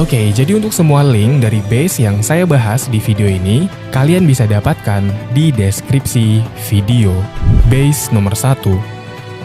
Oke, jadi untuk semua link dari base yang saya bahas di video ini, kalian bisa dapatkan di deskripsi video. Base nomor 1.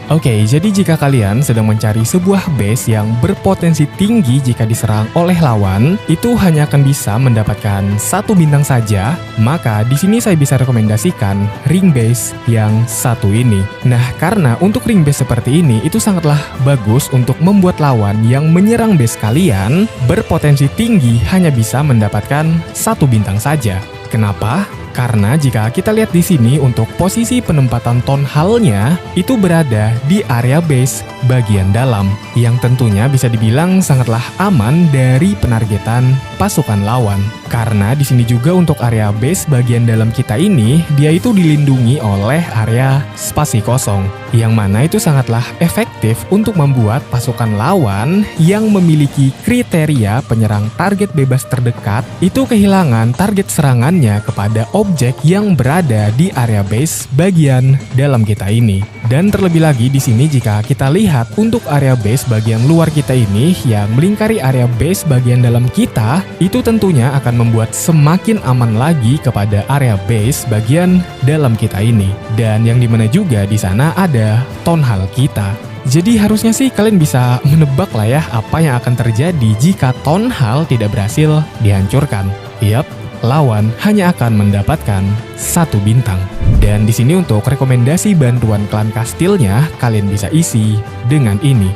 Oke, jadi jika kalian sedang mencari sebuah base yang berpotensi tinggi jika diserang oleh lawan, itu hanya akan bisa mendapatkan 1 bintang saja, maka di sini saya bisa rekomendasikan ring base yang satu ini. Nah, karena untuk ring base seperti ini itu sangatlah bagus untuk membuat lawan yang menyerang base kalian berpotensi tinggi hanya bisa mendapatkan 1 bintang saja. Kenapa? Karena jika kita lihat di sini untuk posisi penempatan town hall-nya itu berada di area base bagian dalam, yang tentunya bisa dibilang sangatlah aman dari penargetan pasukan lawan. Karena di sini juga untuk area base bagian dalam kita ini, dia itu dilindungi oleh area spasi kosong, yang mana itu sangatlah efektif untuk membuat pasukan lawan yang memiliki kriteria penyerang target bebas terdekat itu kehilangan target serangannya kepada objek yang berada di area base bagian dalam kita ini. Dan terlebih lagi di sini jika kita lihat untuk area base bagian luar kita ini yang melingkari area base bagian dalam kita, itu tentunya akan membuat semakin aman lagi kepada area base bagian dalam kita ini. Dan yang dimana juga di sana ada town hall kita. Jadi harusnya sih kalian bisa menebak lah ya apa yang akan terjadi jika town hall tidak berhasil dihancurkan. Yap, lawan hanya akan mendapatkan 1 bintang. Dan di sini untuk rekomendasi bantuan klan kastilnya, kalian bisa isi dengan ini.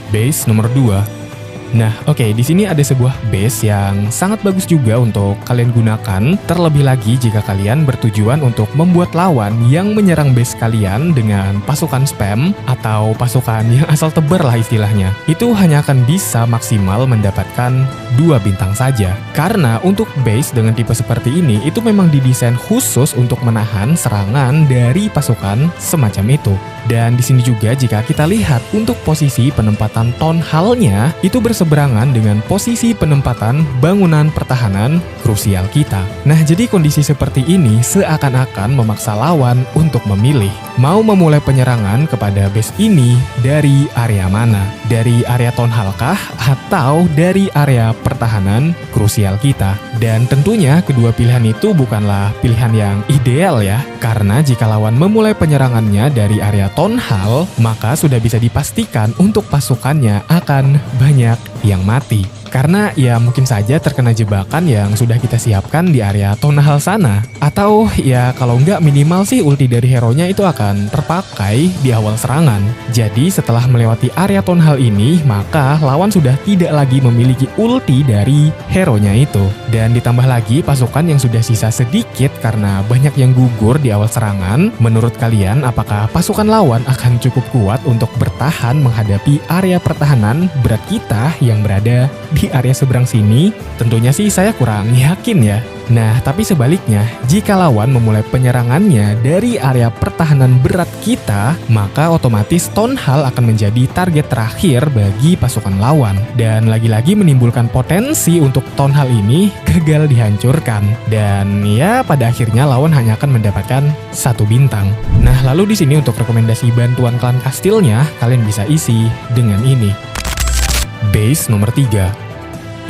Base nomor 2. Nah, oke, di sini ada sebuah base yang sangat bagus juga untuk kalian gunakan, terlebih lagi jika kalian bertujuan untuk membuat lawan yang menyerang base kalian dengan pasukan spam atau pasukan yang asal tebar lah istilahnya. Itu hanya akan bisa maksimal mendapatkan 2 bintang saja. Karena untuk base dengan tipe seperti ini itu memang didesain khusus untuk menahan serangan dari pasukan semacam itu. Dan di sini juga jika kita lihat untuk posisi penempatan town hall-nya itu berseberangan dengan posisi penempatan bangunan pertahanan krusial kita. Nah, jadi kondisi seperti ini seakan-akan memaksa lawan untuk memilih mau memulai penyerangan kepada base ini dari area mana? Dari area town hall kah atau dari area pertahanan krusial kita? Dan tentunya kedua pilihan itu bukanlah pilihan yang ideal ya, karena jika lawan memulai penyerangannya dari area town hall, maka sudah bisa dipastikan untuk pasukannya akan banyak yang mati. Karena ya mungkin saja terkena jebakan yang sudah kita siapkan di area town hall sana. Atau ya kalau nggak minimal sih ulti dari hero-nya itu akan terpakai di awal serangan. Jadi setelah melewati area town hall ini, maka lawan sudah tidak lagi memiliki ulti dari hero-nya itu. Dan ditambah lagi pasukan yang sudah sisa sedikit karena banyak yang gugur di awal serangan. Menurut kalian apakah pasukan lawan akan cukup kuat untuk bertahan menghadapi area pertahanan berat kita yang berada di area seberang sini? Tentunya sih saya kurang yakin ya. Nah, tapi sebaliknya, jika lawan memulai penyerangannya dari area pertahanan berat kita, maka otomatis town hall akan menjadi target terakhir bagi pasukan lawan. Dan lagi-lagi menimbulkan potensi untuk town hall ini gagal dihancurkan. Dan ya pada akhirnya lawan hanya akan mendapatkan 1 bintang. Nah, lalu di sini untuk rekomendasi bantuan klan kastilnya, kalian bisa isi dengan ini. Base nomor 3.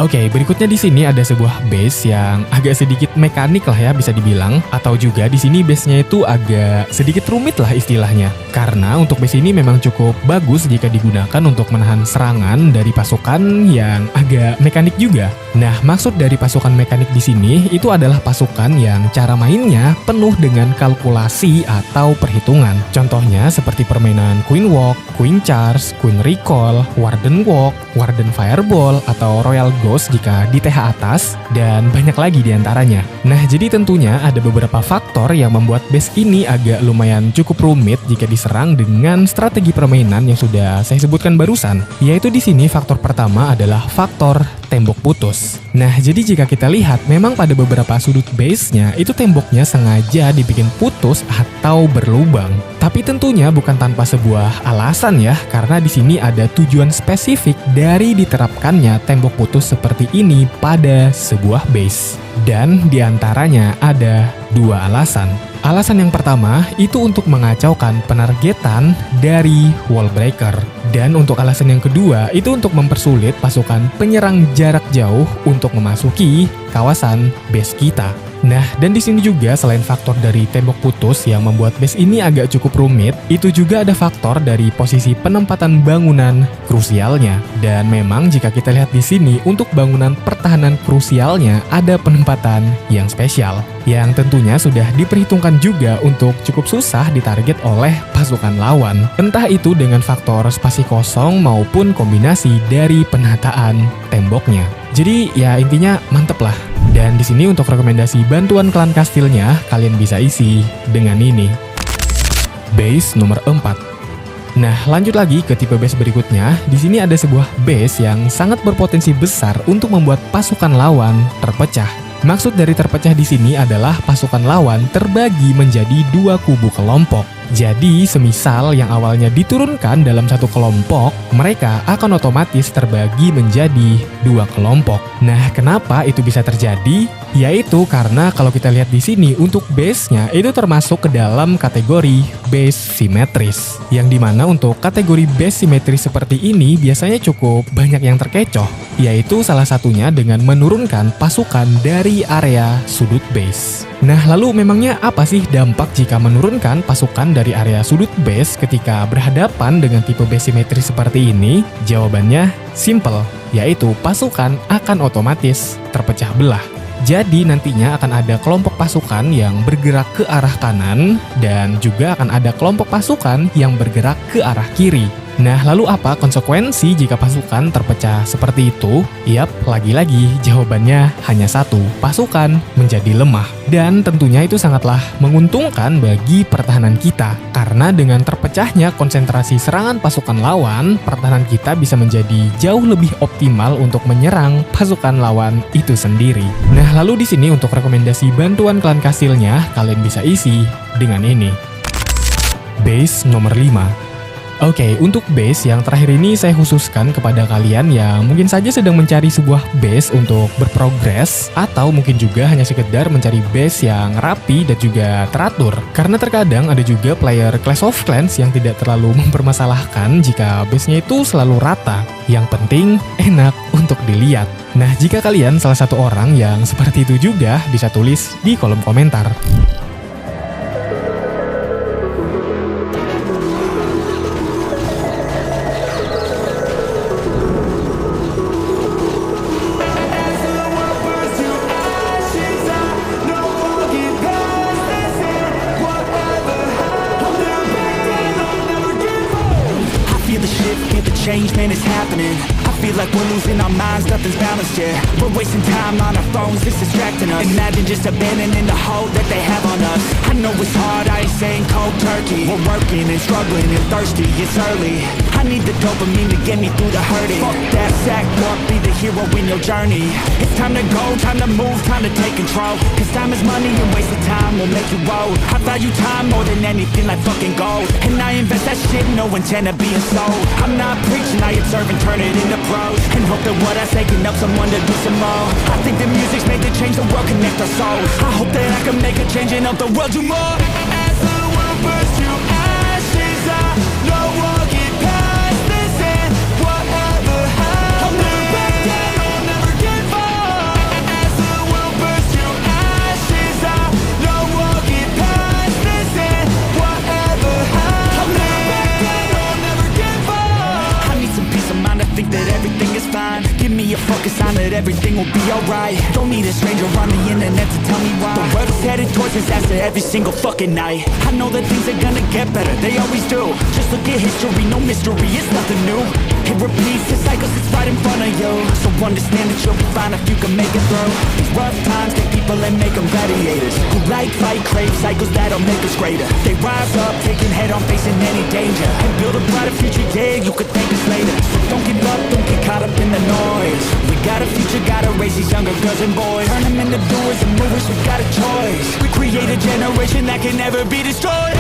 Oke, berikutnya di sini ada sebuah base yang agak sedikit mekanik lah ya bisa dibilang, atau juga di sini base-nya itu agak sedikit rumit lah istilahnya. Karena untuk base ini memang cukup bagus jika digunakan untuk menahan serangan dari pasukan yang agak mekanik juga. Nah, maksud dari pasukan mekanik di sini itu adalah pasukan yang cara mainnya penuh dengan kalkulasi atau perhitungan. Contohnya seperti permainan Queen Walk, Queen Charge, Queen Recall, Warden Walk, Warden Fireball, atau Royal Ghost jika di TH atas, dan banyak lagi diantaranya. Nah, jadi tentunya ada beberapa faktor yang membuat base ini agak lumayan cukup rumit jika diserang dengan strategi permainan yang sudah saya sebutkan barusan. Yaitu di sini faktor pertama adalah faktor tembok putus. Nah, jadi jika kita lihat memang pada beberapa sudut base-nya itu temboknya sengaja dibikin putus atau berlubang. Tapi tentunya bukan tanpa sebuah alasan ya, karena di sini ada tujuan spesifik dari diterapkannya tembok putus seperti ini pada sebuah base. Dan diantaranya ada 2 alasan. Alasan yang pertama itu untuk mengacaukan penargetan dari wall breaker. Dan untuk alasan yang kedua itu untuk mempersulit pasukan penyerang jarak jauh untuk memasuki kawasan base kita. Nah, dan di sini juga selain faktor dari tembok putus yang membuat base ini agak cukup rumit, itu juga ada faktor dari posisi penempatan bangunan krusialnya. Dan memang jika kita lihat di sini untuk bangunan pertahanan krusialnya ada penempatan yang spesial, yang tentunya sudah diperhitungkan juga untuk cukup susah ditarget oleh pasukan lawan. Entah itu dengan faktor spasi kosong maupun kombinasi dari penataan temboknya. Jadi ya intinya mantep lah. Dan di sini untuk rekomendasi bantuan klan kastilnya kalian bisa isi dengan ini. Base nomor 4. Nah, lanjut lagi ke tipe base berikutnya. Di sini ada sebuah base yang sangat berpotensi besar untuk membuat pasukan lawan terpecah. Maksud dari terpecah di sini adalah pasukan lawan terbagi menjadi 2 kubu kelompok. Jadi, semisal yang awalnya diturunkan dalam satu kelompok, mereka akan otomatis terbagi menjadi 2 kelompok. Nah, kenapa itu bisa terjadi? Yaitu karena kalau kita lihat di sini untuk base-nya itu termasuk ke dalam kategori base simetris. Yang dimana untuk kategori base simetris seperti ini biasanya cukup banyak yang terkecoh. Yaitu salah satunya dengan menurunkan pasukan dari area sudut base. Nah, lalu memangnya apa sih dampak jika menurunkan pasukan dari area sudut base ketika berhadapan dengan tipe base simetris seperti ini? Jawabannya simple, yaitu pasukan akan otomatis terpecah belah. Jadi nantinya akan ada kelompok pasukan yang bergerak ke arah kanan dan juga akan ada kelompok pasukan yang bergerak ke arah kiri. Nah, lalu apa konsekuensi jika pasukan terpecah seperti itu? Yap, lagi-lagi jawabannya hanya satu, pasukan menjadi lemah. Dan tentunya itu sangatlah menguntungkan bagi pertahanan kita. Karena dengan terpecahnya konsentrasi serangan pasukan lawan, pertahanan kita bisa menjadi jauh lebih optimal untuk menyerang pasukan lawan itu sendiri. Nah, lalu di sini untuk rekomendasi bantuan klan kastilnya, kalian bisa isi dengan ini. Base nomor 5. Oke, untuk base yang terakhir ini saya khususkan kepada kalian yang mungkin saja sedang mencari sebuah base untuk berprogres, atau mungkin juga hanya sekedar mencari base yang rapi dan juga teratur. Karena terkadang ada juga player Clash of Clans yang tidak terlalu mempermasalahkan jika base-nya itu selalu rata. Yang penting enak untuk dilihat. Nah, jika kalian salah satu orang yang seperti itu juga, bisa tulis di kolom komentar. Change, man, it's happening. I feel like we're losing our minds, nothing's balanced, yeah. We're wasting time on our phones, it's distracting us. Imagine just abandoning the hold that they have on us. I know it's hard, I ain't saying cold turkey. We're working and struggling and thirsty, it's early. I need the dopamine to get me through the hurting. Fuck that sack talk, be the hero in your journey. It's time to go, time to move, time to take control. Cause time is money and wasted time will make you old. I value time more than anything like fucking gold. And I invest that shit, no intent of being sold. I'm not preaching, I observe and turn it into prose. And hope that what I say can help someone to do some more. I think the music's made to change the world, connect our souls. I hope that I can make a change and help the world do more. As the world burns to ashes, I know we'll get past this and whatever happens, I'll never back down, I'll never give up. As the world burns to ashes, I know we'll get past this and whatever happens, I'll never back down, I'll never give up. I need some peace of mind, I think that everything is fine. Give me a fucking sign that everything will be alright. Don't need a stranger on the internet to tell me why. The world is headed towards disaster every single fucking night. I know that things are gonna get better, they always do. Just look at history, no mystery, it's nothing new. It repeats, the cycles, it's right in front of you. So understand that you'll be fine if you can make it through. These rough times take people and make them gladiators who like, fight, crave cycles that'll make us greater. They rise up, taking head on, facing any danger, and build a brighter future, yeah, you could thank us later. So don't give up, don't get caught up in the noise. We got a future, gotta raise these younger girls and boys. Turn them into doers and movers, we got a choice. We create a generation that can never be destroyed.